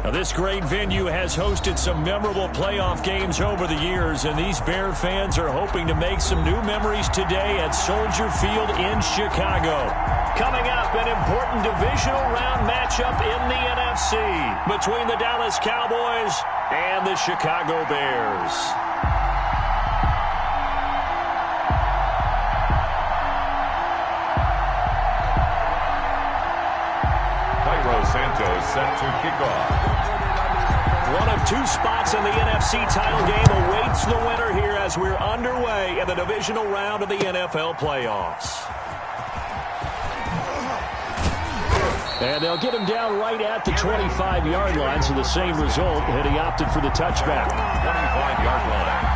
Now, this great venue has hosted some memorable playoff games over the years, and these Bear fans are hoping to make some new memories today at Soldier Field in Chicago. Coming up, an important divisional round matchup in the NFC between the Dallas Cowboys and the Chicago Bears. Santos set to kick off. One of two spots in the NFC title game awaits the winner here as we're underway in the divisional round of the NFL playoffs. And they'll get him down right at the 25-yard line, so the same result, and he opted for the touchback. 25-yard line.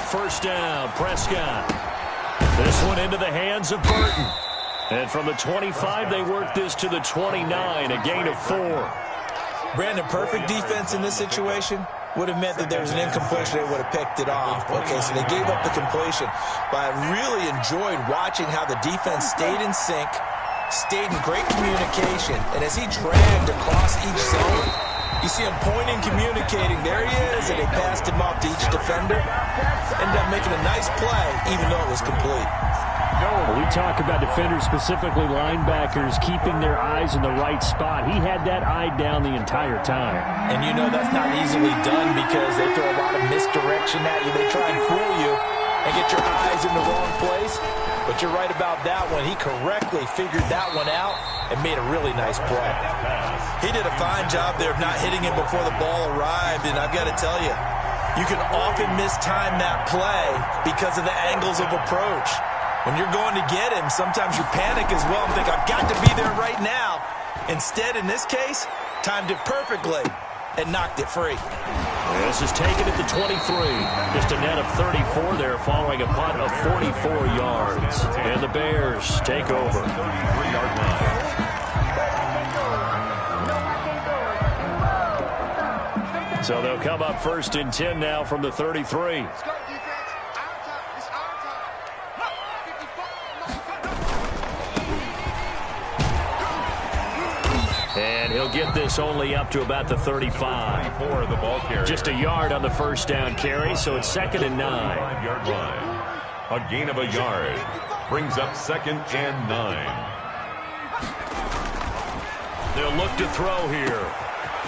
First down, Prescott. This one into the hands of Burton. And from the 25, they work this to the 29, a gain of 4. Brandon, perfect defense in this situation would have meant that there was an incompletion. They would have picked it off. Okay, so they gave up the completion. But I really enjoyed watching how the defense stayed in sync, stayed in great communication, and as he dragged across each zone, you see him pointing, communicating. There he is, and they passed him off to each defender. Ended up making a nice play, even though it was complete. We talk about defenders, specifically linebackers, keeping their eyes in the right spot. He had that eye down the entire time. And you know that's not easily done because they throw a lot of misdirection at you. They try and fool you and get your eyes in the wrong place. But you're right about that one. He correctly figured that one out and made a really nice play. He did a fine job there of not hitting him before the ball arrived. And I've got to tell you, you can often mistime that play because of the angles of approach. When you're going to get him, sometimes you panic as well and think, I've got to be there right now. Instead, in this case, timed it perfectly and knocked it free. This is taken at the 23. Just a net of 34 there following a punt of 44 yards. And the Bears take over. 3-yard line. So they'll come up first and 10 now from the 33. And he'll get this only up to about the 35. For the ball carrier. Just a yard on the first down carry, so it's 2nd and 9. 5-yard line. A gain of a yard. Brings up 2nd and 9. They'll look to throw here.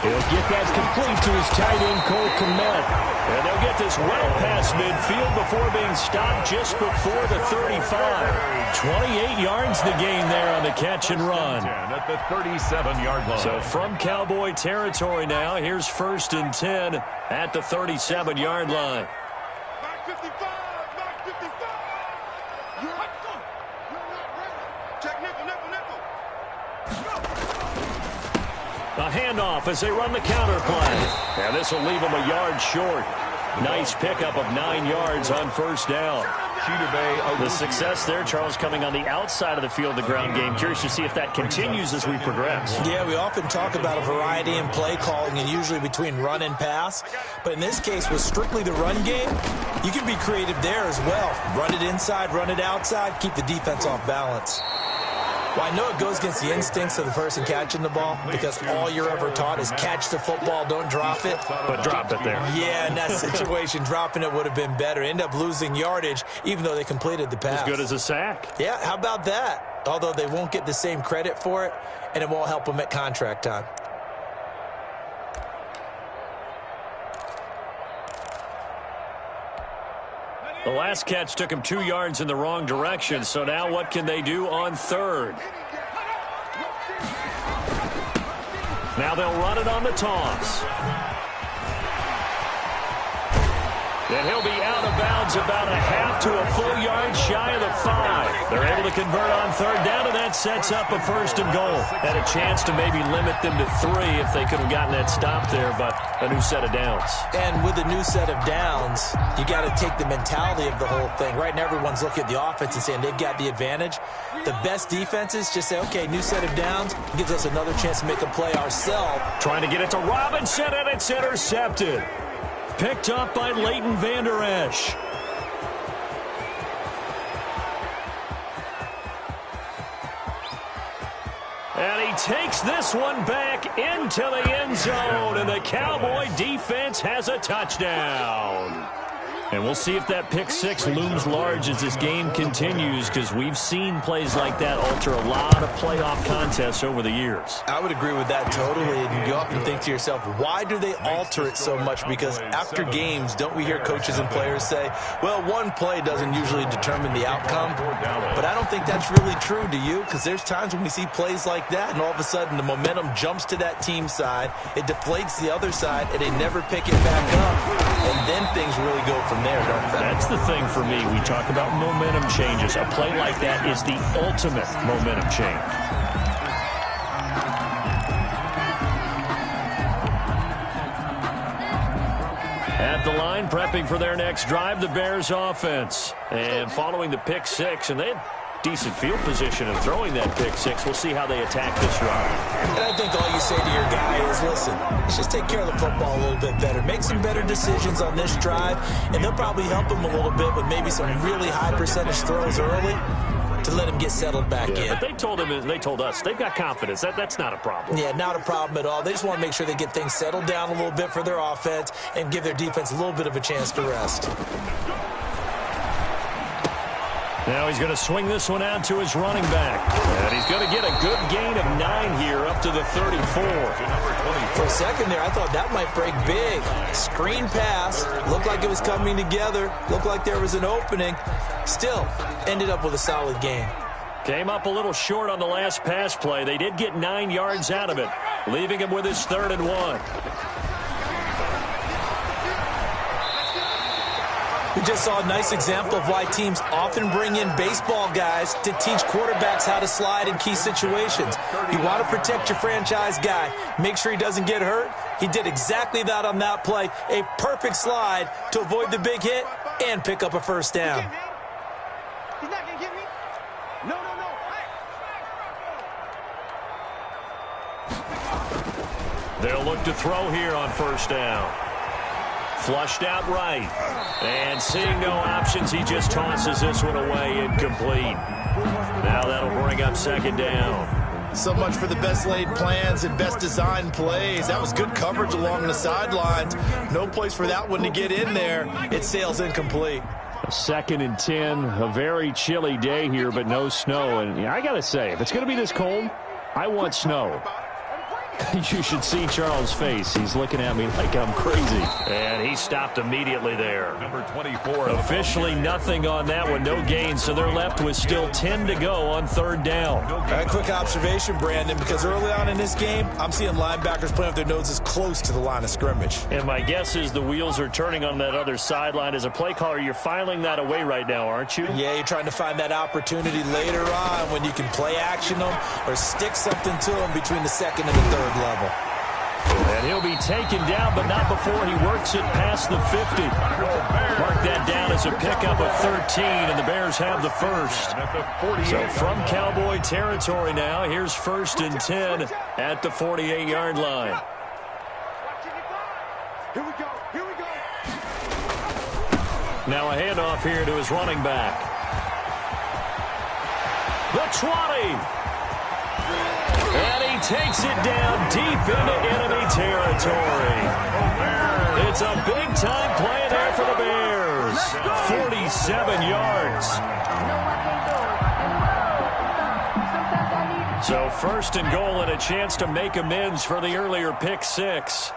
He'll get that complete to his tight end, Cole Kmet. And they'll get this well past midfield before being stopped just before the 35. 28 yards the gain there on the catch and run. At the 37-yard line. So from Cowboy territory now, here's 1st and 10 at the 37-yard line. Back 55, back 55. You're not ready. Check nickel. A handoff as they run the counter play. And this will leave them a yard short. Nice pickup of 9 yards on first down. The success there, Charles, coming on the outside of the field, the ground game. Curious to see if that continues as we progress. Yeah, we often talk about a variety in play calling and usually between run and pass. But in this case, with strictly the run game, you can be creative there as well. Run it inside, run it outside, keep the defense off balance. Well, I know it goes against the instincts of the person catching the ball because all you're ever taught is catch the football, don't drop it. But drop it there. Yeah, in that situation, dropping it would have been better. End up losing yardage, even though they completed the pass. As good as a sack. Yeah, how about that? Although they won't get the same credit for it, and it won't help them at contract time. The last catch took him 2 yards in the wrong direction, so now what can they do on third? Now they'll run it on the toss. And he'll be out of bounds about a half to a full yard shy of the 5. They're able to convert on third down, and that sets up a first and goal. Had a chance to maybe limit them to 3 if they could have gotten that stop there, but a new set of downs. And with a new set of downs, you got to take the mentality of the whole thing. Right now, everyone's looking at the offense and saying they've got the advantage. The best defenses just say, okay, new set of downs gives us another chance to make a play ourselves. Trying to get it to Robinson, and it's intercepted. Picked up by Leighton Vander Esch. And he takes this one back into the end zone, and the Cowboy defense has a touchdown. And we'll see if that pick 6 looms large as this game continues, because we've seen plays like that alter a lot of playoff contests over the years. I would agree with that totally. And you often think to yourself, why do they alter it so much? Because after games, don't we hear coaches and players say, well, one play doesn't usually determine the outcome. But I don't think that's really true, do you? Because there's times when we see plays like that, and all of a sudden the momentum jumps to that team side, it deflates the other side, and they never pick it back up. And then things really go from there, don't they? That's the thing for me. We talk about momentum changes. A play like that is the ultimate momentum change. At the line, prepping for their next drive, the Bears offense. And following the pick 6, and they had decent field position of throwing that pick 6. We'll see how they attack this drive. And I think all you say to your guy is, listen, let's just take care of the football a little bit better. Make some better decisions on this drive, and they'll probably help him a little bit with maybe some really high percentage throws early to let him get settled back in. But they told us they've got confidence. That's not a problem. Yeah, not a problem at all. They just want to make sure they get things settled down a little bit for their offense and give their defense a little bit of a chance to rest. Now he's going to swing this one out to his running back. And he's going to get a good gain of 9 here up to the 34. For a second there, I thought that might break big. Screen pass. Looked like it was coming together. Looked like there was an opening. Still, ended up with a solid gain. Came up a little short on the last pass play. They did get 9 yards out of it, leaving him with his 3rd and 1. We just saw a nice example of why teams often bring in baseball guys to teach quarterbacks how to slide in key situations. You want to protect your franchise guy. Make sure he doesn't get hurt. He did exactly that on that play. A perfect slide to avoid the big hit and pick up a first down. He's not going to get me. No. They'll look to throw here on first down. Flushed out right. And seeing no options, he just tosses this one away, incomplete. Now that'll bring up 2nd down. So much for the best laid plans and best designed plays. That was good coverage along the sidelines. No place for that one to get in there. It sails incomplete. 2nd and 10, a very chilly day here, but no snow. And I got to say, if it's going to be this cold, I want snow. You should see Charles' face. He's looking at me like I'm crazy. And he stopped immediately there. Number 24. Officially nothing on that one. No gain, so they're left with still 10 to go on 3rd down. A quick observation, Brandon, because early on in this game, I'm seeing linebackers playing with their noses close to the line of scrimmage. And my guess is the wheels are turning on that other sideline. As a play caller, you're filing that away right now, aren't you? Yeah, you're trying to find that opportunity later on when you can play action them or stick something to them between the 2nd and the 3rd level. And he'll be taken down, but not before he works it past the 50. Mark that down as a pickup of 13, and the Bears have the first. So from Cowboy territory now, here's 1st and 10 at the 48-yard line. Here we go. Now a handoff here to his running back. The 20. And he takes it down deep into enemy territory. It's a big-time play there for the Bears. 47 yards. So 1st and goal and a chance to make amends for the earlier pick 6.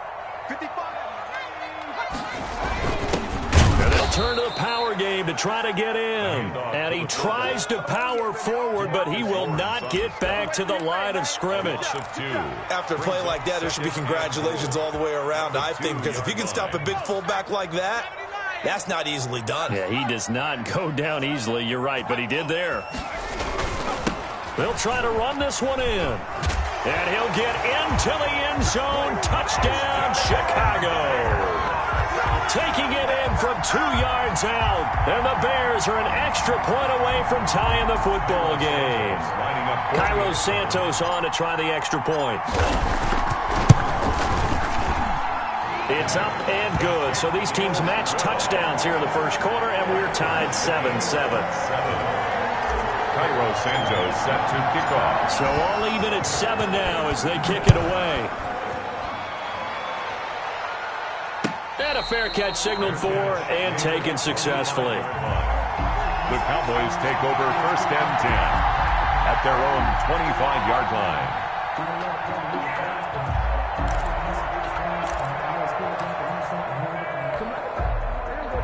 55. And they'll turn to the power game to try to get in. And he tries to power forward, but he will not get back to the line of scrimmage. After a play like that, there should be congratulations all the way around, I think, because if you can stop a big fullback like that, That's not easily done. Yeah, he does not go down easily. You're right, but he did there. They'll try to run this one in. And he'll get into the end zone. Touchdown, Chicago. Taking it in from 2 yards out. And the Bears are an extra point away from tying the football game. Cairo Santos on to try the extra point. It's up and good. So these teams match touchdowns here in the first quarter, and we're tied 7-7. Cairo Santos set to kick off. So all even at 7 now as they kick it away. And a fair catch signaled for and taken successfully. The Cowboys take over 1st and 10 at their own 25-yard line.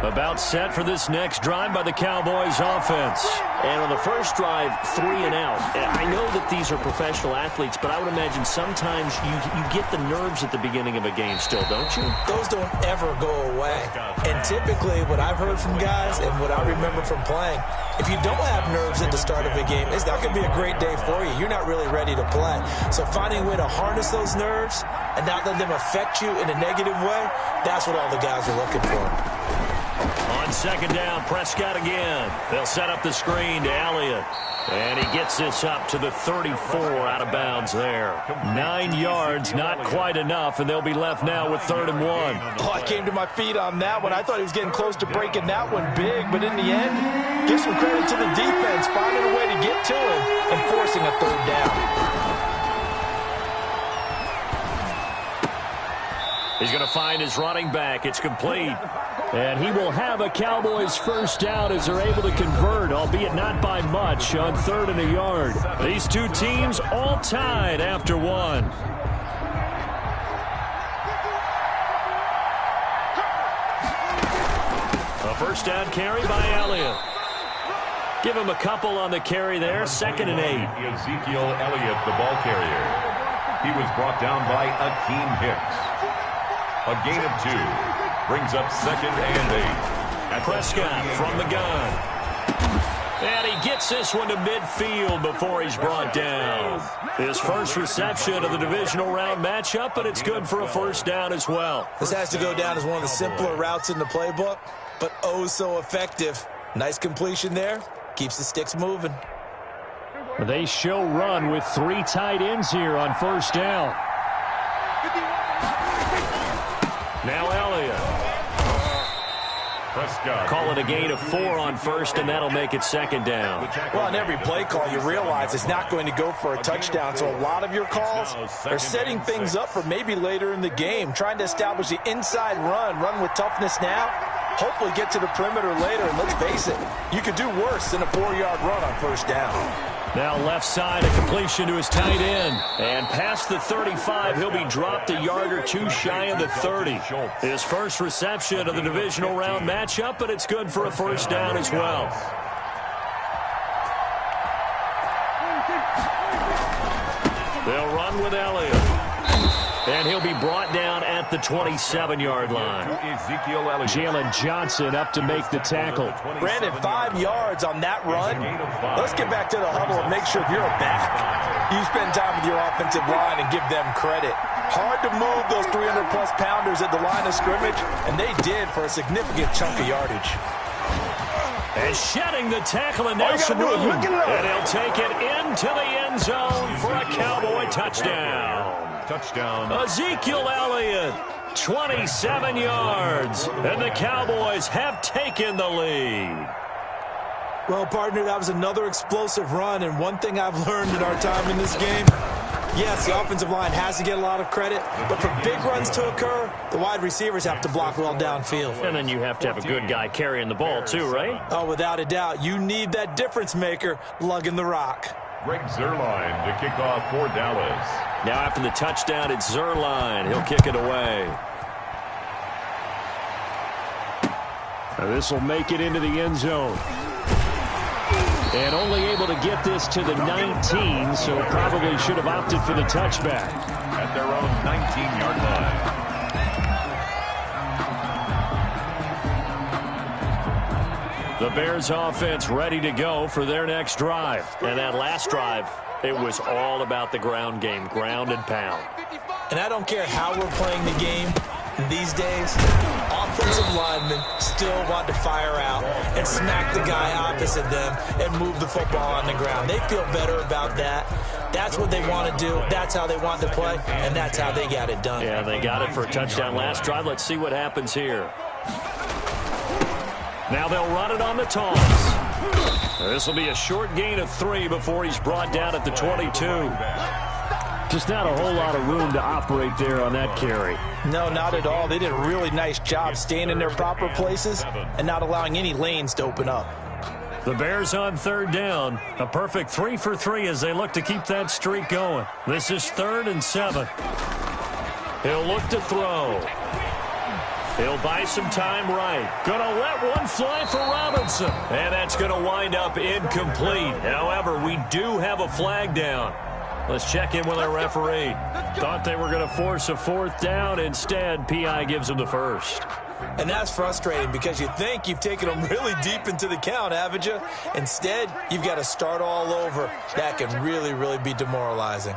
About set for this next drive by the Cowboys offense. And on the first drive, 3 and out. I know that these are professional athletes, but I would imagine sometimes you get the nerves at the beginning of a game still, don't you? Those don't ever go away. And typically what I've heard from guys and what I remember from playing, if you don't have nerves at the start of a game, it's not going to be a great day for you. You're not really ready to play. So finding a way to harness those nerves and not let them affect you in a negative way, that's what all the guys are looking for. On 2nd down, Prescott again. They'll set up the screen to Elliott. And he gets this up to the 34 out of bounds there. 9 yards, not quite enough, and they'll be left now with 3rd and 1. Oh, I came to my feet on that one. I thought he was getting close to breaking that one big, but in the end, give some credit to the defense, finding a way to get to him and forcing a 3rd down. He's going to find his running back. It's complete. And he will have a Cowboys first down as they're able to convert, albeit not by much, on 3rd and a yard. These two teams all tied after 1. A first down carry by Elliott. Give him a couple on the carry there. 2nd and 8. Ezekiel Elliott, the ball carrier. He was brought down by Akeem Hicks. A gain of 2. Brings up 2nd and 8. Prescott from the gun. And he gets this one to midfield before he's brought down. His first reception of the divisional round matchup, but it's good for a first down as well. This has to go down as one of the simpler routes in the playbook, but oh so effective. Nice completion there. Keeps the sticks moving. They show run with 3 tight ends here on first down. Now Elliott. Prescott. Call it a gain of 4 on first, and that'll make it 2nd down. Well, on every play call, you realize it's not going to go for a touchdown, so a lot of your calls are setting things up for maybe later in the game, trying to establish the inside run with toughness now, hopefully get to the perimeter later, and let's face it, you could do worse than a 4-yard run on first down. Now left side, a completion to his tight end. And past the 35, he'll be dropped a yard or 2 shy of the 30. His first reception of the divisional round matchup, but it's good for a first down as well. They'll run with Elliott. And he'll be brought down at the 27-yard line. Jalen Johnson up to make the tackle. Brandon, 5 yards on that run. Let's get back to the huddle and make sure you're back. You spend time with your offensive line and give them credit. Hard to move those 300-plus pounders at the line of scrimmage, and they did for a significant chunk of yardage. And shedding the tackle, and now some room. And he'll take it into the end zone for a Cowboy touchdown. Ezekiel Elliott, 27 yards, and the Cowboys have taken the lead. Well, partner, that was another explosive run, and one thing I've learned in our time in this game, yes, the offensive line has to get a lot of credit, but for big runs to occur, the wide receivers have to block well downfield. And then you have to have a good guy carrying the ball too, right? Oh, without a doubt. You need that difference maker lugging the rock. Greg Zuerlein to kick off for Dallas. Now after the touchdown, it's Zuerlein. He'll kick it away. Now this will make it into the end zone. And only able to get this to the 19, so probably should have opted for the touchback. At their own 19-yard line. The Bears offense ready to go for their next drive. And that last drive, it was all about the ground game, ground and pound. And I don't care how we're playing the game these days, offensive linemen still want to fire out and smack the guy opposite them and move the football on the ground. They feel better about that. That's what they want to do. That's how they want to play, and that's how they got it done. Yeah, they got it for a touchdown last drive. Let's see what happens here. Now they'll run it on the toss. This will be a short gain of 3 before he's brought down at the 22. Just not a whole lot of room to operate there on that carry. No, not at all. They did a really nice job staying in their proper places and not allowing any lanes to open up. The Bears on 3rd down. A perfect 3 for 3 as they look to keep that streak going. This is 3rd and 7. He'll look to throw. He'll buy some time right. Gonna let one fly for Robinson. And that's gonna wind up incomplete. However, we do have a flag down. Let's check in with our referee. Thought they were going to force a 4th down. Instead, P.I. gives them the first. And that's frustrating because you think you've taken them really deep into the count, haven't you? Instead, you've got to start all over. That can really, really be demoralizing.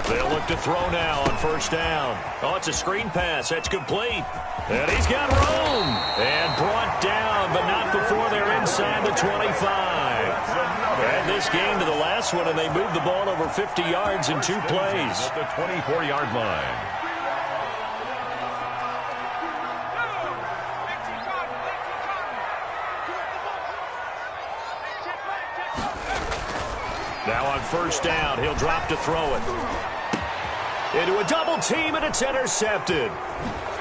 They'll look to throw now on 1st down. Oh, it's a screen pass. That's complete. And he's got room. And brought down, but not before they're inside the 25. And this game to the last one, and they moved the ball over 50 yards in 2 plays. At the 24-yard line. Now on 1st down, he'll drop to throw it. Into a double team, and it's intercepted.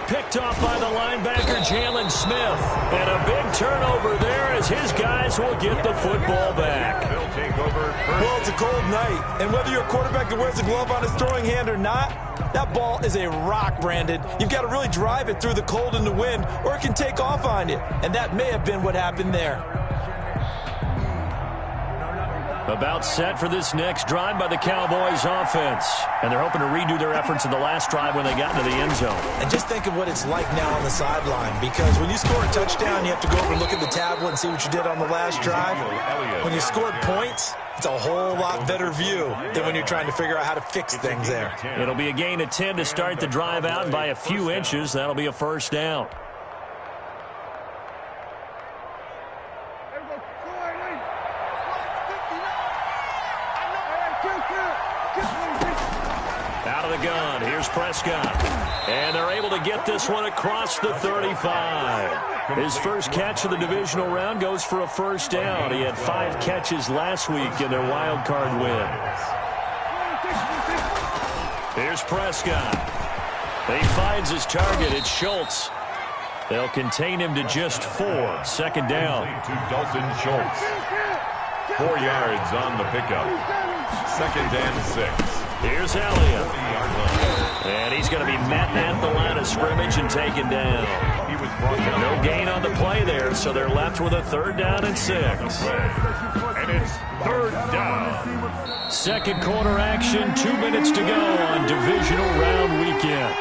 Picked off by the linebacker, Jalen Smith. And a big turnover there as his guys will get the football back. They'll take over. Well, it's a cold night, and whether you're a quarterback that wears a glove on his throwing hand or not, that ball is a rock, Brandon. You've got to really drive it through the cold and the wind, or it can take off on you. And that may have been what happened there. About set for this next drive by the Cowboys offense. And they're hoping to redo their efforts in the last drive when they got into the end zone. And just think of what it's like now on the sideline, because when you score a touchdown, you have to go over and look at the tablet and see what you did on the last drive. When you scored points, it's a whole lot better view than when you're trying to figure out how to fix things there. It'll be a gain of 10 to start the drive out, and by a few inches, that'll be a 1st down. Out of the gun, here's Prescott. And they're able to get this one across the 35. His first catch of the divisional round goes for a 1st down. He had 5 catches last week in their wild card win. Here's Prescott. He finds his target. It's Schultz. They'll contain him to just 4. 2nd down. To Dalton Schultz. 4 yards on the pickup. 2nd and 6. Here's Elliott. And he's going to be met at the line of scrimmage and taken down. No gain on the play there, so they're left with a 3rd down and 6. And it's 3rd down. Second quarter action, 2 minutes to go on divisional round weekend.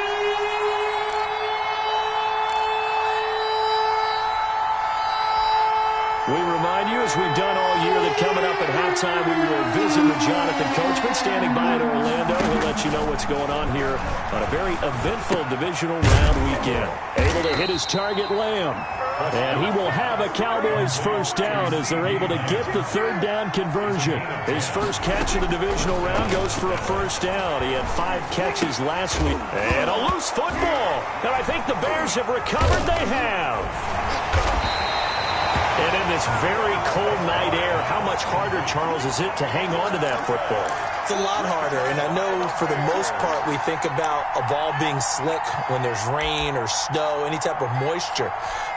We remind you, as we've done all year, that coming up at halftime, we will visit with Jonathan Coachman, standing by in Orlando. He'll let you know what's going on here on a very eventful divisional round weekend. Able to hit his target, Lamb. And he will have a Cowboys 1st down as they're able to get the 3rd down conversion. His first catch of the divisional round goes for a 1st down. He had 5 catches last week. And a loose football. And I think the Bears have recovered. They have. And in this very cold night air, how much harder, Charles, is it to hang on to that football? It's a lot harder, and I know for the most part we think about a ball being slick when there's rain or snow, any type of moisture.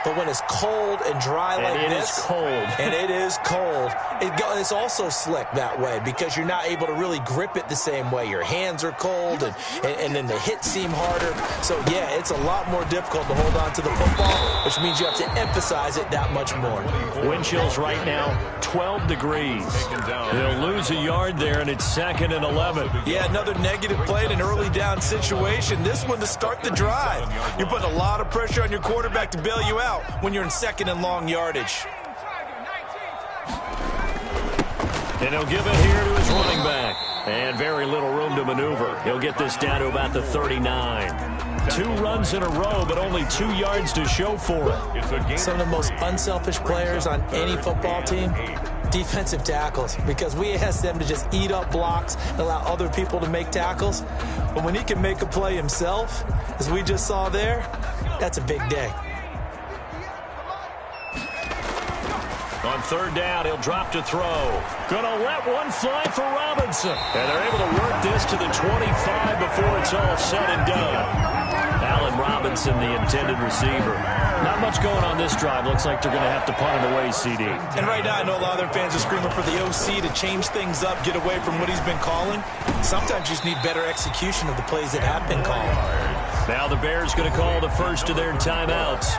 But when it's cold and dry like this, it is cold. And it is cold, it's also slick that way because you're not able to really grip it the same way. Your hands are cold, and then the hits seem harder. So, yeah, it's a lot more difficult to hold on to the football, which means you have to emphasize it that much more. Wind chills right now, 12 degrees. They'll lose a yard there, and it's 2nd and 11. Yeah, another negative play in an early down situation. This one to start the drive. You're putting a lot of pressure on your quarterback to bail you out when you're in 2nd and long yardage. And he'll give it here to his running back. And very little room to maneuver. He'll get this down to about the 39. 2 runs in a row, but only 2 yards to show for it. Some of the most unselfish players on any football team, defensive tackles, because we ask them to just eat up blocks and allow other people to make tackles. But when he can make a play himself, as we just saw there, that's a big day. On 3rd down, he'll drop to throw. Gonna let one fly for Robinson. And they're able to work this to the 25 before it's all said and done. Allen Robinson, the intended receiver. Not much going on this drive. Looks like they're going to have to punt it away, CD. And right now, I know a lot of their fans are screaming for the OC to change things up, get away from what he's been calling. Sometimes you just need better execution of the plays that have been called. Now the Bears going to call the first of their timeouts,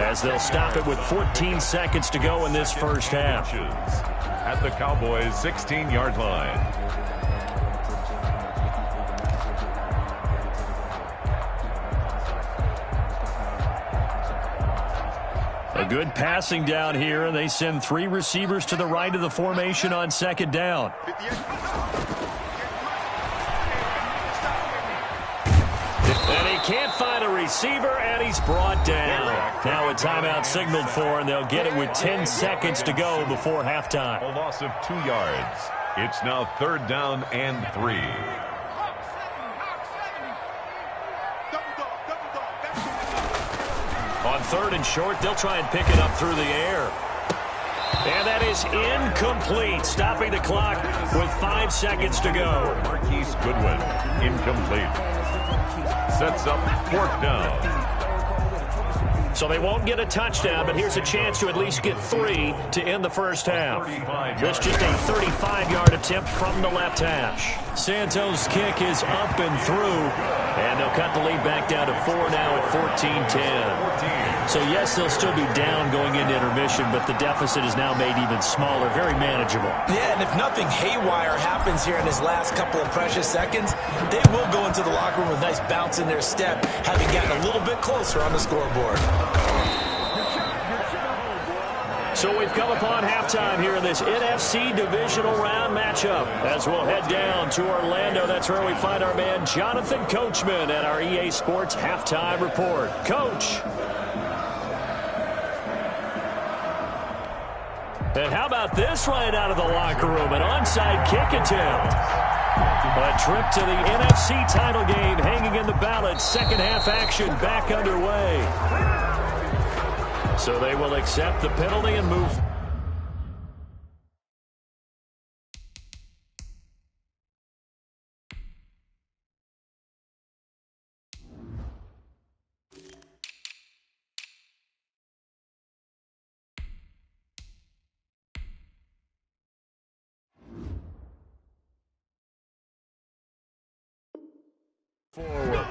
as they'll stop it with 14 seconds to go in this first half. At the Cowboys' 16-yard line. A good passing down here, and they send 3 receivers to the right of the formation on 2nd down. And he can't find a receiver, and he's brought down. Now a timeout signaled for, and they'll get it with 10 seconds to go before halftime. A loss of 2 yards. It's now 3rd down and 3. On 3rd and short, they'll try and pick it up through the air. And that is incomplete, stopping the clock with 5 seconds to go. Marquise Goodwin, incomplete. Sets up 4th down. So they won't get a touchdown, but here's a chance to at least get 3 to end the first half. This just a 35-yard attempt from the left hash. Santos' kick is up and through, and they'll cut the lead back down to 4 now at 14-10. So, yes, they'll still be down going into intermission, but the deficit is now made even smaller, very manageable. Yeah, and if nothing haywire happens here in his last couple of precious seconds, they will go into the locker room with a nice bounce in their step, having gotten a little bit closer on the scoreboard. So we've come upon halftime here in this NFC divisional round matchup. As we'll head down to Orlando, that's where we find our man Jonathan Coachman at our EA Sports Halftime Report. Coach. And how about this right out of the locker room? An onside kick attempt. A trip to the NFC title game hanging in the balance. Second half action back underway. So they will accept the penalty and move. Forward.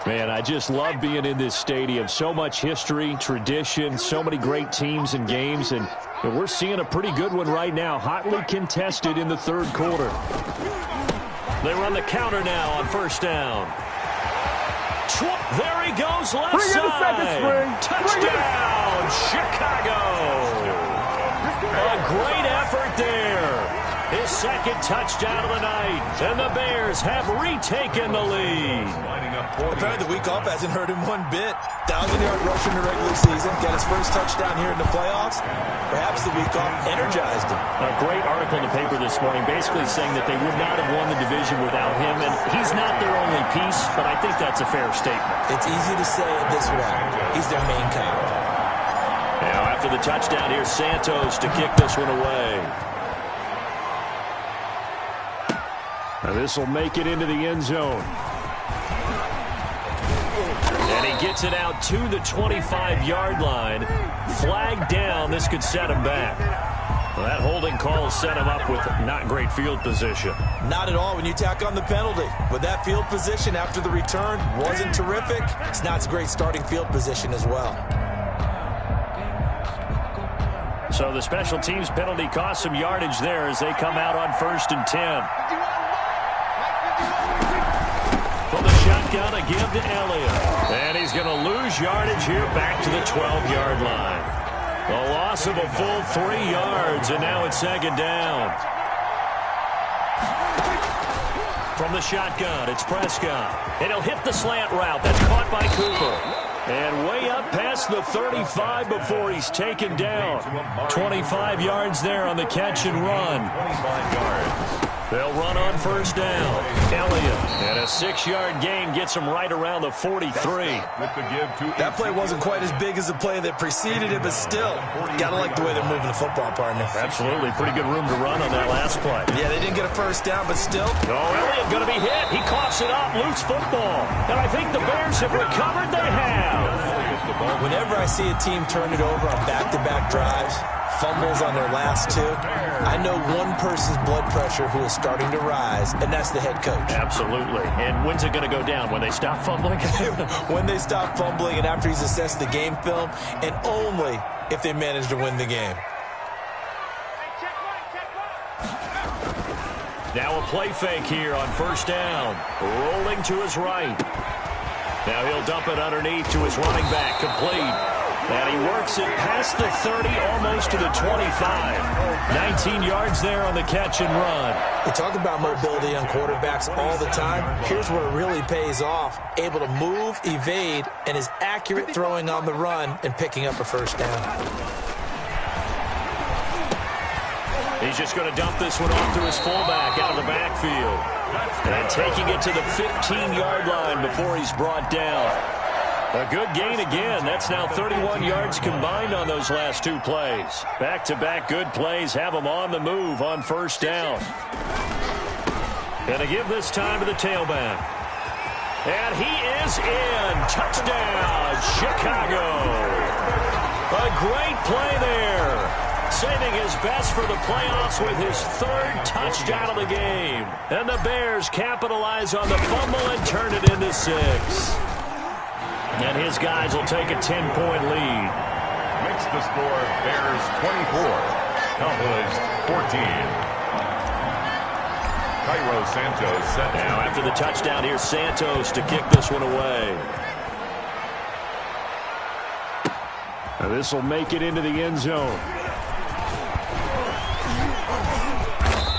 Man, I just love being in this stadium. So much history, tradition, so many great teams and games, and we're seeing a pretty good one right now, hotly contested in the 3rd quarter. They run the counter now on 1st down. There he goes, left side. Touchdown, Chicago. A great effort there. His 2nd touchdown of the night. And the Bears have retaken the lead. Apparently the week off hasn't hurt him one bit. 1,000-yard rush in the regular season. Got his first touchdown here in the playoffs. Perhaps the week off energized him. A great article in the paper this morning basically saying that they would not have won the division without him. And he's not their only piece, but I think that's a fair statement. It's easy to say it this way. He's their main guy. Now after the touchdown, here's Santos to kick this one away. Now this will make it into the end zone. And he gets it out to the 25-yard line. Flag down. This could set him back. Well, that holding call set him up with not great field position. Not at all when you tack on the penalty. With that field position after the return wasn't terrific, it's not a great starting field position as well. So the special teams penalty cost some yardage there as they come out on 1st and 10. From the shotgun, a give to Elliott. And he's going to lose yardage here back to the 12-yard line. A loss of a full 3 yards, and now it's 2nd down. From the shotgun, it's Prescott. And he'll hit the slant route. That's caught by Cooper. And way up past the 35 before he's taken down. 25 yards there on the catch and run. 25 yards. They'll run on 1st down. Elliott, and a 6-yard gain gets him right around the 43. With the give to That play wasn't quite as big as the play that preceded it, but still, gotta like the way they're moving the football, partner. Absolutely. Pretty good room to run on that last play. Yeah, they didn't get a 1st down, but still. Oh, Elliott going to be hit. He coughs it up, loose football. And I think the Bears have recovered. They have. Whenever I see a team turn it over on back-to-back drives, fumbles on their last 2, I know one person's blood pressure who is starting to rise, and that's the head coach. Absolutely. And when's it going to go down? When they stop fumbling? When they stop fumbling and after he's assessed the game film, and only if they manage to win the game. Now a play fake here on 1st down. Rolling to his right. Now he'll dump it underneath to his running back, complete. And he works it past the 30, almost to the 25. 19 yards there on the catch and run. We talk about mobility on quarterbacks all the time. Here's where it really pays off. Able to move, evade, and is accurate throwing on the run and picking up a 1st down. He's just going to dump this one off to his fullback out of the backfield. And taking it to the 15-yard line before he's brought down. A good gain again. That's now 31 yards combined on those last 2 plays. Back-to-back good plays have him on the move on 1st down. And to give this time to the tailback. And he is in. Touchdown, Chicago. A great play there. Saving his best for the playoffs with his 3rd touchdown of the game. And the Bears capitalize on the fumble and turn it into 6. And his guys will take a 10-point lead. Makes the score Bears 24, Cowboys 14. Cairo Santos set. Now after the touchdown, here's Santos to kick this one away. Now this will make it into the end zone.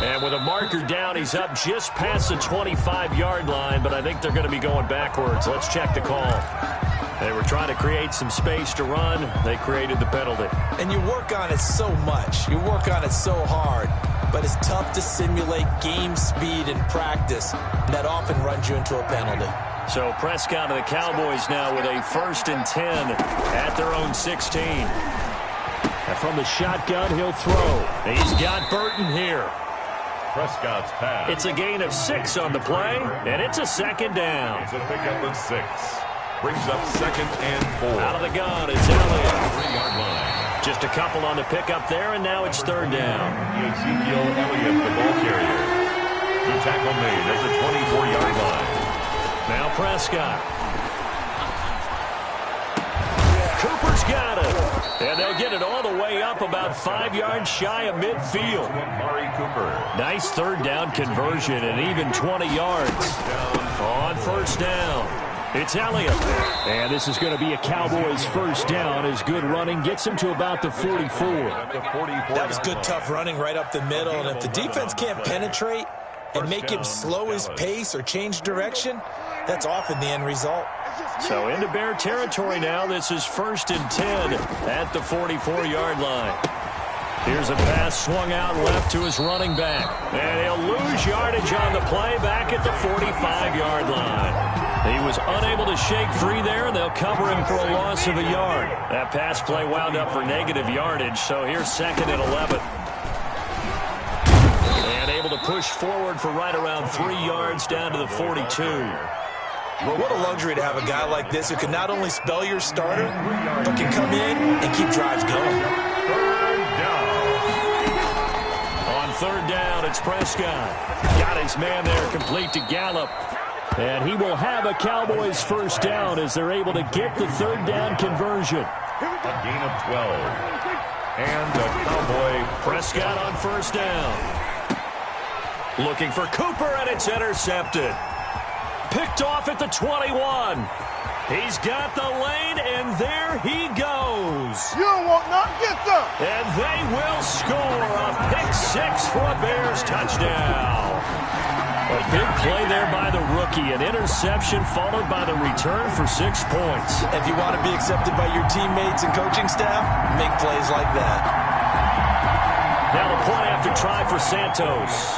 And with a marker down, he's up just past the 25-yard line, but I think they're going to be going backwards. Let's check the call. They were trying to create some space to run. They created the penalty. And you work on it so much. You work on it so hard. But it's tough to simulate game speed in practice. And that often runs you into a penalty. So Prescott and the Cowboys now with a 1st and 10 at their own 16. And from the shotgun, he'll throw. He's got Burton here. Prescott's pass. It's a gain of 6 on the play, and it's a 2nd down. It's a pickup of 6. Brings up 2nd and 4. Out of the gun, it's Elliott. 3-yard line. Just a couple on the pickup there, and now it's 3rd down. Ezekiel Elliott, the ball carrier. The tackle made at the 24-yard line. Now Prescott. Cooper's got it. And they'll get it all the way up about 5 yards shy of midfield. Mari Cooper. Nice 3rd down conversion and even 20 yards. On 1st down. It's Elliott. And this is going to be a Cowboys 1st down as good running gets him to about the 44. That was good, tough running right up the middle. And if the defense can't penetrate and make him slow his pace or change direction, that's often the end result. So into Bear territory now. This is 1st and 10 at the 44-yard line. Here's a pass swung out left to his running back. And he'll lose yardage on the play back at the 45-yard line. He was unable to shake free there, and they'll cover him for a loss of a yard. That pass play wound up for negative yardage, so here's 2nd and 11. And able to push forward for right around 3 yards down to the 42. What a luxury to have a guy like this who can not only spell your starter, but can come in and keep drives going. On third down, it's Prescott. Got his man there, complete to Gallup. And he will have a Cowboys first down as they're able to get the third down conversion. A gain of 12. And a Cowboy. Prescott on first down. Looking for Cooper, and it's intercepted. Picked off at the 21. He's got the lane, and there he goes. You don't want nothing, get some. And they will score a pick-6 for a Bears touchdown. A big play there by the rookie. An interception followed by the return for 6 points. If you want to be accepted by your teammates and coaching staff, make plays like that. Now the point after try for Santos.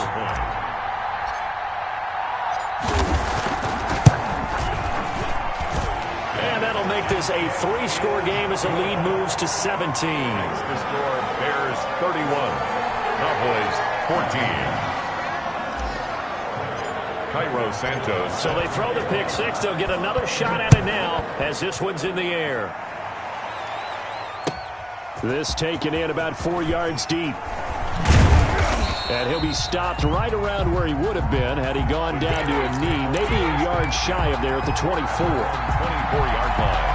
And that'll make this a 3-score game as the lead moves to 17. The score, Bears 31, Cowboys 14. Cairo Santos. So they throw the pick-6. They'll get another shot at it now as this one's in the air. This taken in about 4 yards deep. And he'll be stopped right around where he would have been had he gone down to a knee, maybe a yard shy of there at the 24. 24-yard line.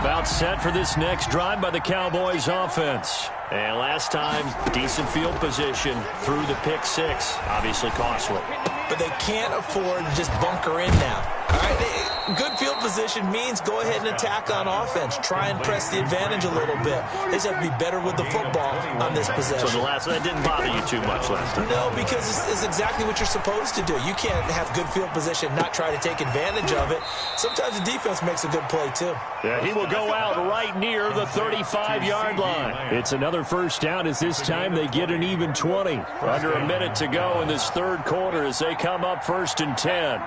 About set for this next drive by the Cowboys offense. And last time, decent field position through the pick-6. Obviously costly. But they can't afford to just bunker in now. All right, good field position means go ahead and attack on offense. Try and press the advantage a little bit. They just have to be better with the football on this possession. So that didn't bother you too much last time? No, because it's exactly what you're supposed to do. You can't have good field position, not try to take advantage of it. Sometimes the defense makes a good play, too. Yeah, he will go out right near the 35-yard line. It's another first down as this time they get an even 20. Under a minute to go in this third quarter as they come up 1st and 10.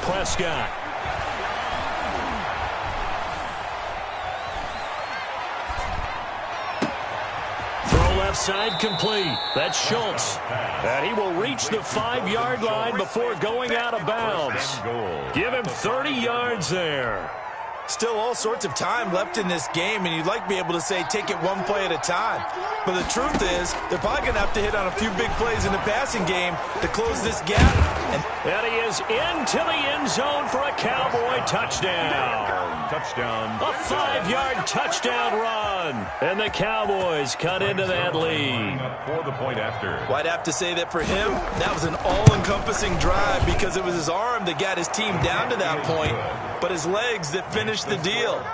Prescott. Throw left side complete. That's Schultz. And he will reach the 5-yard line before going out of bounds. Give him 30 yards there. Still all sorts of time left in this game, and you'd like to be able to say take it one play at a time. But the truth is, they're probably going to have to hit on a few big plays in the passing game to close this gap. And he is into the end zone for a Cowboy touchdown. Touchdown. A 5-yard touchdown run. And the Cowboys cut into that lead. For the point after. Well, I'd have to say that for him, that was an all-encompassing drive because it was his arm that got his team down to that point, but his legs that finished the deal.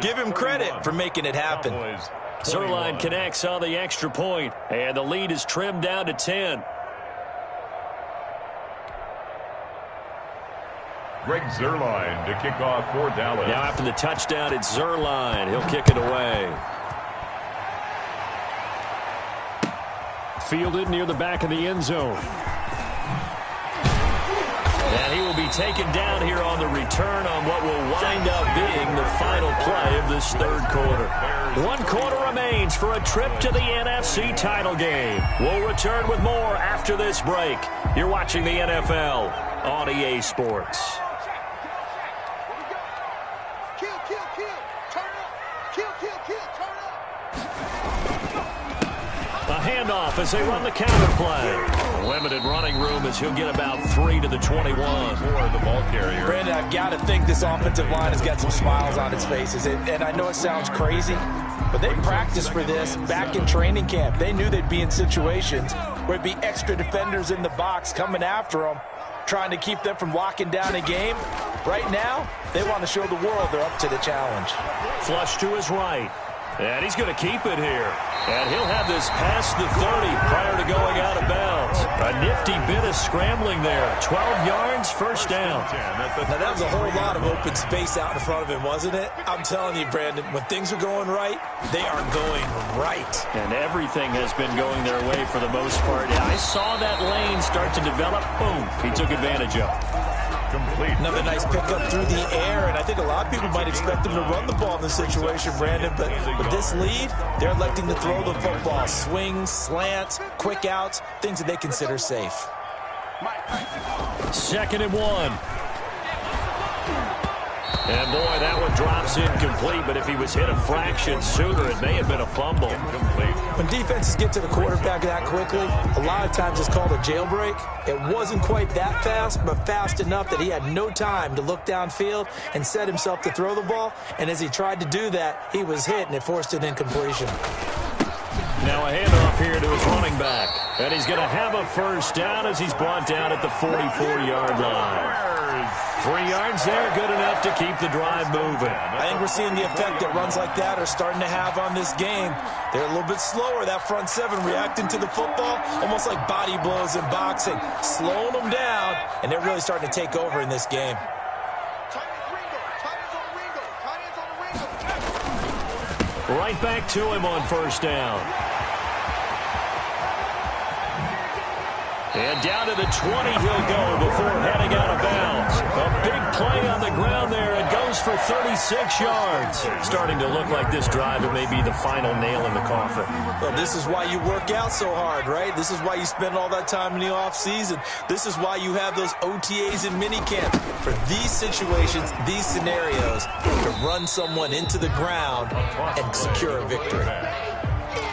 Give him credit for making it happen. Zerline connects on the extra point, and the lead is trimmed down to 10. Greg Zerline to kick off for Dallas. Now after the touchdown, it's Zerline. He'll kick it away. Fielded near the back of the end zone. And he will be taken down here on the return on what will wind up being the final play of this third quarter. 1 quarter remains for a trip to the NFC title game. We'll return with more after this break. You're watching the NFL on EA Sports. A handoff as they run the counter play. Limited running room as he'll get about 3 to the 21. For the ball carrier. Brandon, I've got to think this offensive line has got some smiles on its faces. And I know it sounds crazy, but they practiced for this back in training camp. They knew they'd be in situations where it'd be extra defenders in the box coming after them, trying to keep them from locking down a game. Right now, they want to show the world they're up to the challenge. Flush to his right. And he's going to keep it here. And he'll have this past the 30 prior to going out of bounds. A nifty bit of scrambling there. 12 yards, first down. Now, that was a whole lot of open space out in front of him, wasn't it? I'm telling you, Brandon, when things are going right, they are going right. And everything has been going their way for the most part. I saw that lane start to develop. Boom. He took advantage of it. Complete. Another nice pickup through the air, and I think a lot of people might expect them to run the ball in this situation, Brandon, but with this lead, they're electing to throw the football. Swings, slants, quick outs, things that they consider safe. 2nd and 1. And, boy, that one drops incomplete, but if he was hit a fraction sooner, it may have been a fumble. Complete. When defenses get to the quarterback that quickly, a lot of times it's called a jailbreak. It wasn't quite that fast, but fast enough that he had no time to look downfield and set himself to throw the ball. And as he tried to do that, he was hit, and it forced an incompletion. Now a handoff here to his running back. And he's going to have a first down as he's brought down at the 44-yard line. 3 yards there, good enough to keep the drive moving. I think we're seeing the effect that runs like that are starting to have on this game. They're a little bit slower, that front seven, reacting to the football, almost like body blows in boxing, slowing them down, and they're really starting to take over in this game. Right back to him on first down. And down to the 20 he'll go before heading out of bounds. A big play on the ground there. It goes for 36 yards. Starting to look like this drive, it may be the final nail in the coffin. Well, this is why you work out so hard, right? This is why you spend all that time in the offseason. This is why you have those OTAs and minicamps. For these situations, these scenarios, to run someone into the ground and secure a victory.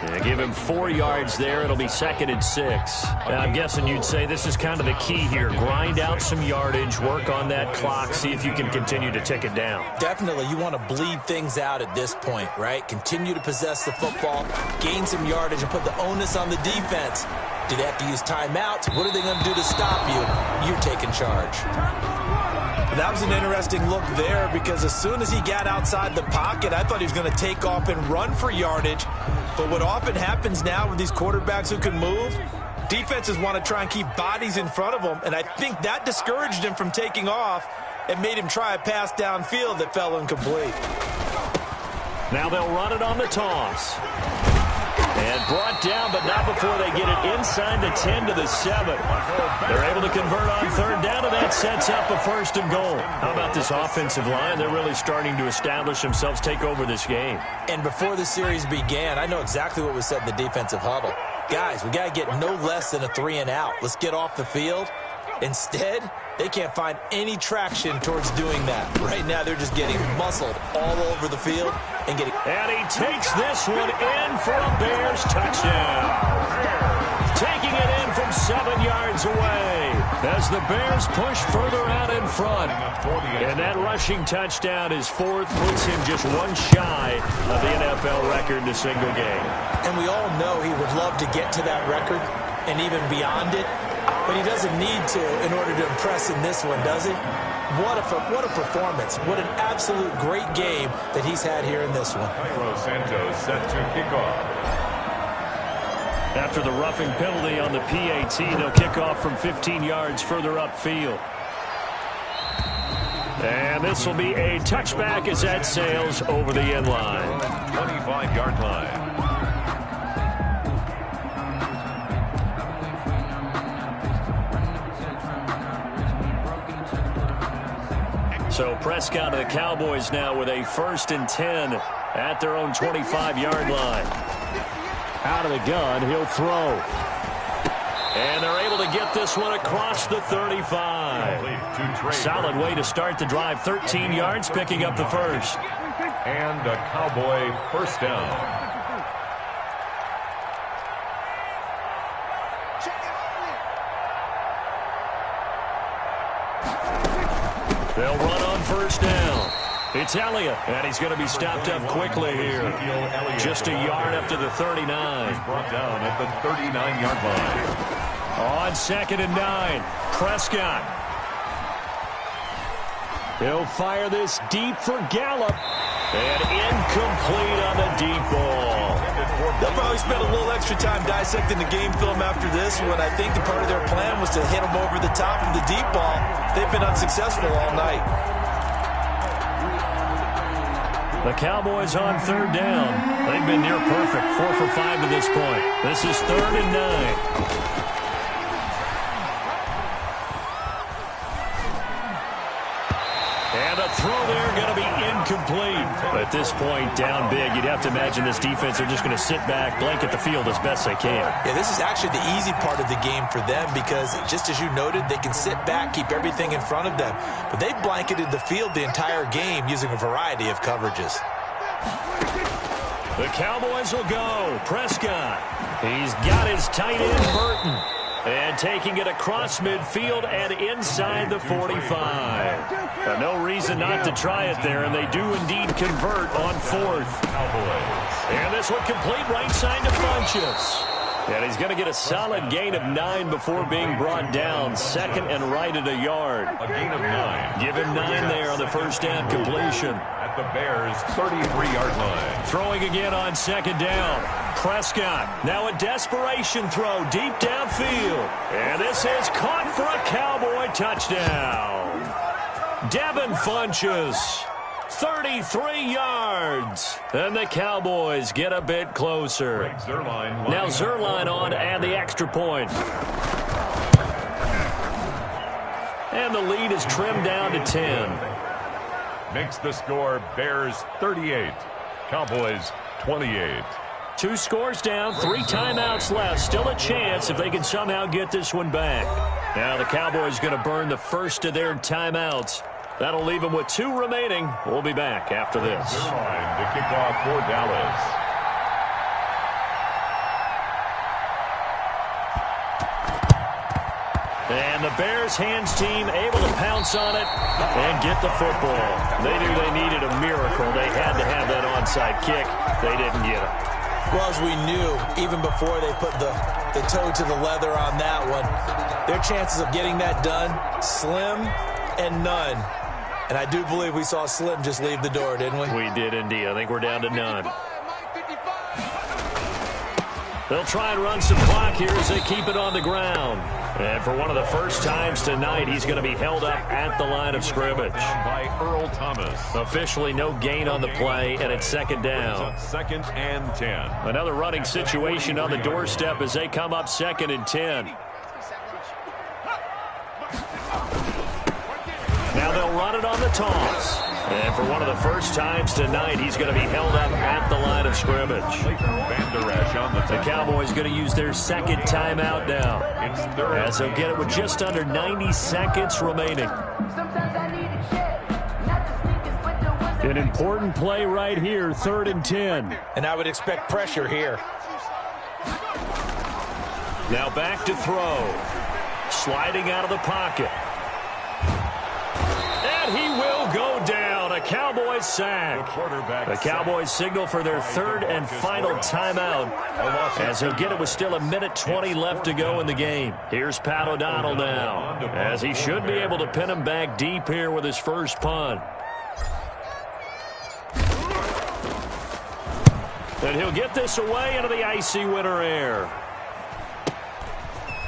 Yeah, give him 4 yards there. It'll be 2nd and 6. I'm guessing you'd say this is kind of the key here. Grind out some yardage, work on that clock, see if you can continue to tick it down. Definitely, you want to bleed things out at this point, right? Continue to possess the football, gain some yardage, and put the onus on the defense. Do they have to use timeouts? What are they going to do to stop you? You're taking charge. That was an interesting look there because as soon as he got outside the pocket, I thought he was going to take off and run for yardage. But what often happens now with these quarterbacks who can move, defenses want to try and keep bodies in front of them, and I think that discouraged him from taking off and made him try a pass downfield that fell incomplete. Now they'll run it on the toss. And brought down, but not before they get it inside the 10 to the 7. They're able to convert on 3rd down, and that sets up a 1st and goal. How about this offensive line? They're really starting to establish themselves, take over this game. And before the series began, I know exactly what was said in the defensive huddle. Guys, we got to get no less than a 3 and out. Let's get off the field. Instead, they can't find any traction towards doing that. Right now, they're just getting muscled all over the field and getting... And he takes this one in for a Bears touchdown. Taking it in from 7 yards away as the Bears push further out in front. And that rushing touchdown is 4th, puts him just one shy of the NFL record in a single game. And we all know he would love to get to that record and even beyond it. But he doesn't need to in order to impress in this one, does he? What a performance. What an absolute great game that he's had here in this one. Cairo Santos set to kick off. After the roughing penalty on the PAT, they'll kick off from 15 yards further upfield. And this will be a touchback as that sails over the end line. 25-yard line. So Prescott of the Cowboys now with a 1st and 10 at their own 25-yard line. Out of the gun, he'll throw. And they're able to get this one across the 35. Solid way to start the drive. 13 yards, picking up the 1st. And a Cowboy 1st down. They'll run on 1st down. It's Elliott, and he's going to be stopped up quickly here. Just a yard up to the 39. He's brought down at the 39-yard line. On 2nd and 9, Prescott. He'll fire this deep for Gallup. And incomplete on the deep ball. They'll probably spend a little extra time dissecting the game film after this one. I think the part of their plan was to hit them over the top of the deep ball. They've been unsuccessful all night. The Cowboys on 3rd down. They've been near perfect, 4 for 5 to this point. This is 3rd and 9. And the throw there going to be incomplete. At this point, down big, you'd have to imagine this defense are just going to sit back, blanket the field as best they can. Yeah, this is actually the easy part of the game for them because, just as you noted, they can sit back, keep everything in front of them. But they've blanketed the field the entire game using a variety of coverages. The Cowboys will go. Prescott. He's got his tight end, Burton. And taking it across midfield and inside the 45. No reason not to try it there, and they do indeed convert on fourth. And this one complete right side to Funchess. And he's going to get a solid gain of 9 before being brought down. Second and right at a yard. A gain of 9. Give him 9 there on the first down completion. At the Bears' 33-yard line. Throwing again on second down. Prescott, now a desperation throw deep downfield. And this is caught for a Cowboy touchdown. Devin Funchess, 33 yards. And the Cowboys get a bit closer. Now Zerline on and the extra point. And the lead is trimmed down to 10. Makes the score Bears 38, Cowboys 28. 2 scores down, 3 timeouts left. Still a chance if they can somehow get this one back. Now the Cowboys going to burn the first of their timeouts. That'll leave them with 2 remaining. We'll be back after this. To kick off for Dallas. And the Bears hands team able to pounce on it and get the football. They knew they needed a miracle. They had to have that onside kick. They didn't get it. Well, as we knew, even before they put the toe to the leather on that one, their chances of getting that done, slim and none. And I do believe we saw Slim just leave the door, didn't we? We did indeed. I think we're down to none. They'll try and run some clock here as they keep it on the ground. And for one of the first times tonight, he's going to be held up at the line of scrimmage. By Earl Thomas. Officially no gain on the play, and it's second down. Second and 10. Another running situation on the doorstep as they come up second and 10. Now they'll run it on the toss. And for one of the first times tonight, he's going to be held up at the line of scrimmage. The Cowboys going to use their second timeout now, as they'll get it with just under 90 seconds remaining. An important play right here, 3rd and 10. And I would expect pressure here. Now back to throw. Sliding out of the pocket. And he will go down. A Cowboys sack. The Cowboys signal for their 3rd and final timeout, as he'll get it with still 1:20 left to go in the game. Here's Pat O'Donnell now, as he should be able to pin him back deep here with his first punt. And he'll get this away into the icy winter air.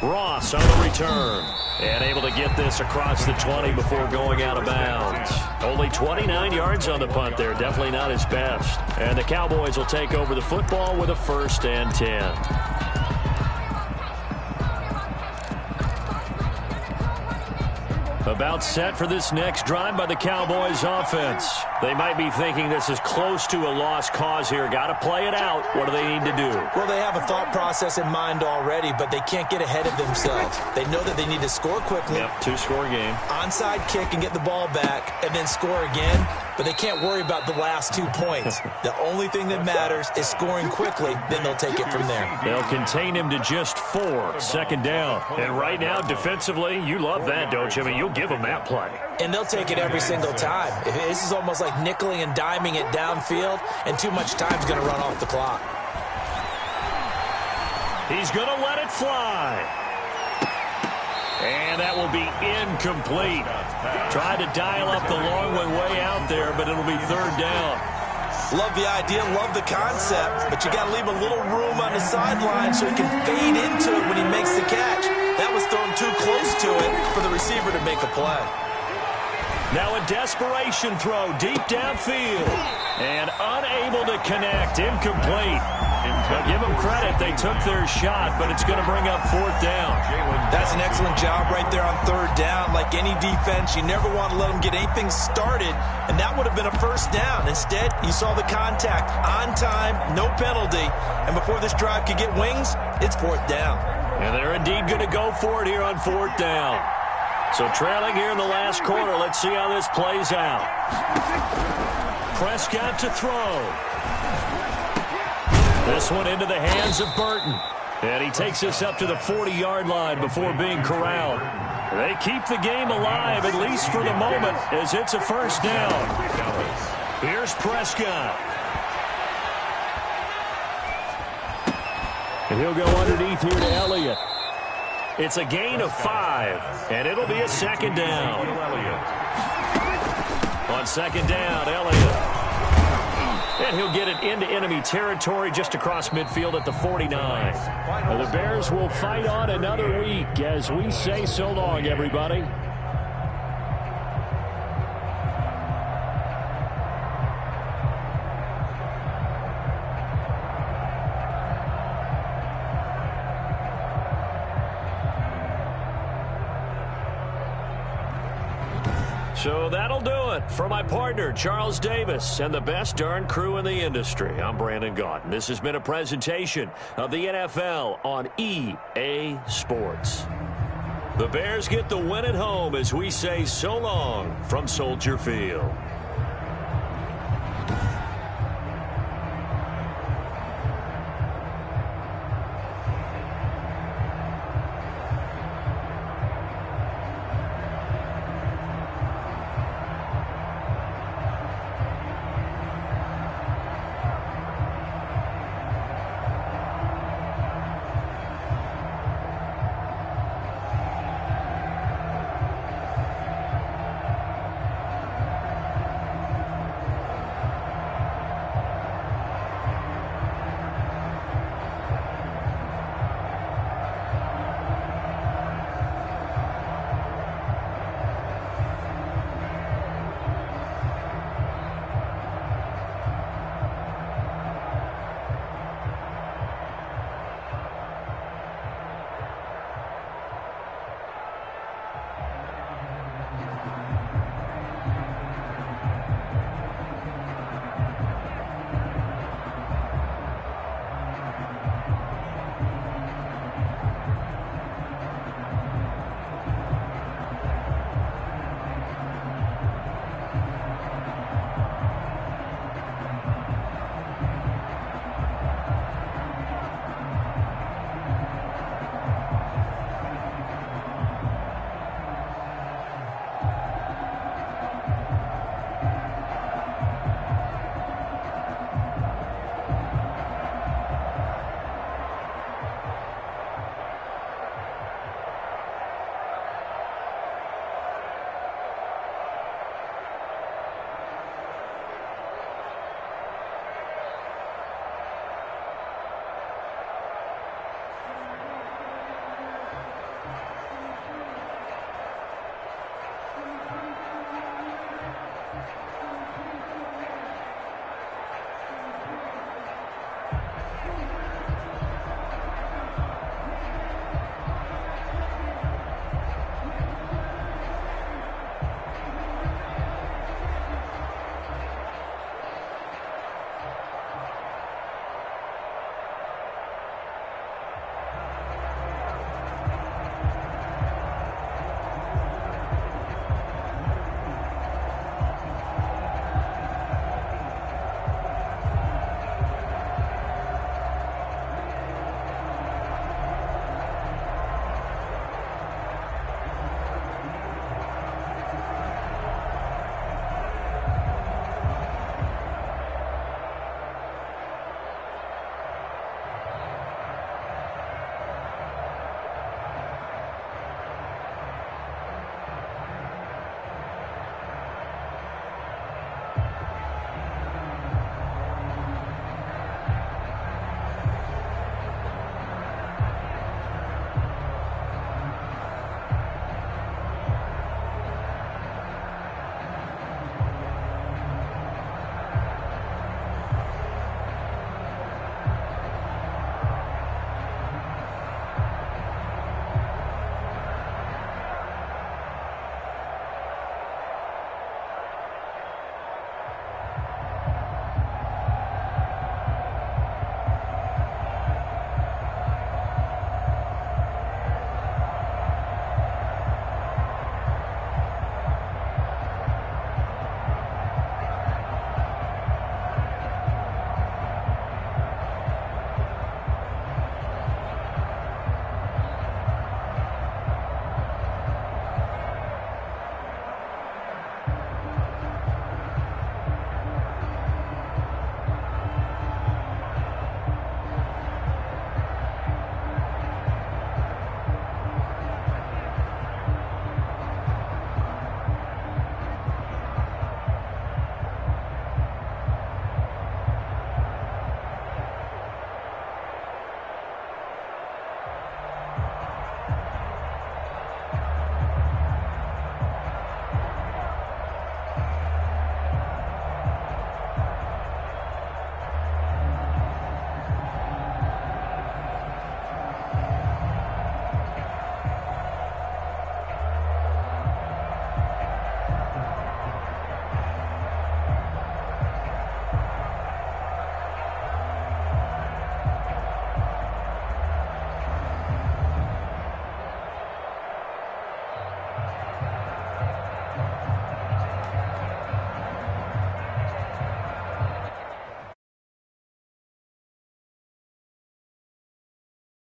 Ross on the return. And able to get this across the 20 before going out of bounds. Only 29 yards on the punt there. Definitely not his best. And the Cowboys will take over the football with a 1st and 10. About set for this next drive by the Cowboys offense. They might be thinking this is close to a lost cause here. Got to play it out. What do they need to do? Well, they have a thought process in mind already, but they can't get ahead of themselves. They know that they need to score quickly. Yep, 2-score game. Onside kick and get the ball back and then score again, but they can't worry about the last 2 points. The only thing that matters is scoring quickly, then they'll take it from there. They'll contain him to just 4, 2nd down. And right now, defensively, you love that, don't you? I mean, you'll give them that play. And they'll take it every single time. This is almost like nickeling and diming it downfield, and too much time's going to run off the clock. He's going to let it fly. And that will be incomplete. Tried to dial up the long one way out there, but it'll be 3rd down. Love the idea, love the concept, but you got to leave a little room on the sideline so he can fade into it when he makes the catch. That was thrown too close to it for the receiver to make a play. Now a desperation throw deep downfield. And unable to connect. Incomplete. But give them credit. They took their shot, but it's going to bring up 4th down. That's an excellent job right there on 3rd down. Like any defense, you never want to let them get anything started, and that would have been a 1st down. Instead, you saw the contact on time, no penalty, and before this drive could get wings, it's 4th down. And they're indeed going to go for it here on 4th down. So trailing here in the last quarter, let's see how this plays out. Prescott to throw. This one into the hands of Burton. And he takes us up to the 40-yard line before being corralled. They keep the game alive, at least for the moment, as it's a 1st down. Here's Prescott. And he'll go underneath here to Elliott. It's a gain of 5, and it'll be a 2nd down. On 2nd down, Elliott. And he'll get it into enemy territory just across midfield at the 49. And the Bears will fight on another week as we say so long, everybody. So that'll do it for my partner, Charles Davis, and the best darn crew in the industry. I'm Brandon Gaudin. This has been a presentation of the NFL on EA Sports. The Bears get the win at home as we say so long from Soldier Field.